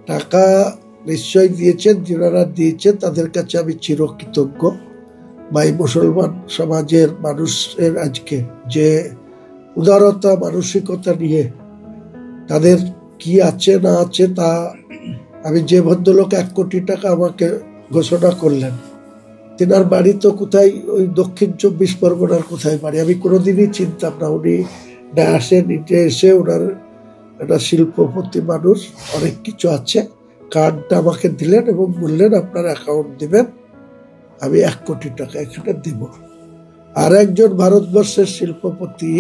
টাকা নিশ্চয় দিয়েছেন, যারা দিয়েছেন তাদের কাছে আমি চিরকৃতজ্ঞ। ভাই মুসলমান সমাজের মানুষের আজকে যে উদারতা মানসিকতা নিয়ে তাদের কি আছে না আছে তা আমি যে ভদ্রলোক 1 কোটি টাকা আমাকে ঘোষণা করলেন, তেনার বাড়ি তো কোথায় ওই দক্ষিণ 24 পরগনার কোথায় বাড়ি, আমি কোনোদিনই চিনতাম না। উনি আসে নিতে এসে ওনার একটা শিল্পপতি মানুষ, অনেক কিছু আছে, কার্ডটা আমাকে দিলেন এবং বললেন আপনার অ্যাকাউন্ট দিবেন, আমি 1 কোটি টাকা এখানে দেব। আর একজন ভারতবর্ষের শিল্পপতি,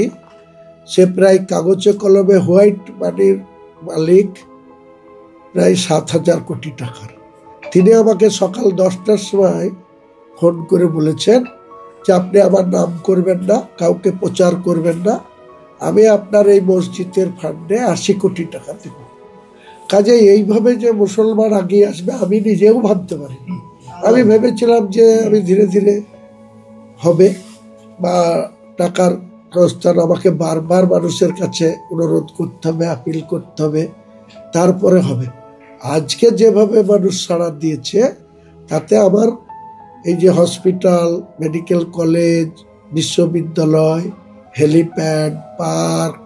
সে প্রায় কাগজে কলমে হোয়াইট মানির মালিক, প্রায় 7,000 কোটি টাকার। তিনি আমাকে সকাল 10টার সময় ফোন করে বলেছেন যে আপনি আমার নাম করবেন না, কাউকে প্রচার করবেন না, আমি আপনার এই মসজিদের ফান্ডে 80 কোটি টাকা দেব। কাজে এইভাবে যে মুসলমান আগিয়ে আসবে আমি নিজেও ভাবতে পারিনি। আমি ভেবেছিলাম যে আমি ধীরে ধীরে হবে, বা টাকার প্রস্থান আমাকে বারবার মানুষের কাছে অনুরোধ করতে হবে, আপিল করতে হবে, তারপরে হবে। আজকে যেভাবে মানুষ সাড়া দিয়েছে তাতে আমার এই যে হসপিটাল, মেডিকেল কলেজ, বিশ্ববিদ্যালয়, হেলিপ্যাড, পার্ক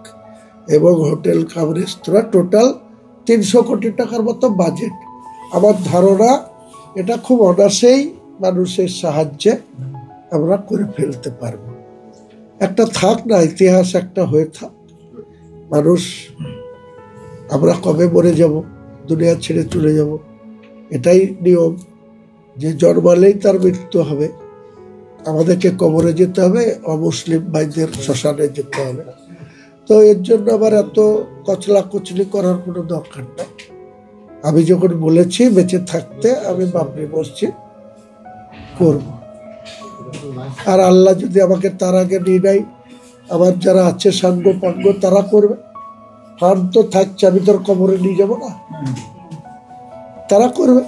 এবং হোটেল কাম রেস্তোরাঁ, টোটাল 300 কোটি টাকার মতো বাজেট। আমার ধারণা এটা খুব অনায়াসেই মানুষের সাহায্যে আমরা করে ফেলতে পারব। একটা থাক না, ইতিহাস একটা হয়ে থাক। মানুষ, আমরা কবে মরে যাব, দুনিয়া ছেড়ে চলে যাব, এটাই নিয়ম যে জন্মালেই তার মৃত্যু হবে, আমাদেরকে কবরে যেতে হবে, অমুসলিম ভাইদের শ্মশানে যেতে হবে। তো এর জন্য আবার এত কচলা কচলি করার কোনো দরকার নাই। আমি যখন বলেছি বেঁচে থাকতে আমি বাবরি মসজিদ করব, আর আল্লাহ যদি আমাকে তার আগে নিয়ে নেয়, আমার যারা আছে সাঙ্গ পাঙ্গ তারা করবে, ফান্ড তো থাকছে, আমি তোর কবরে নিয়ে যাবো না, তারা করবে।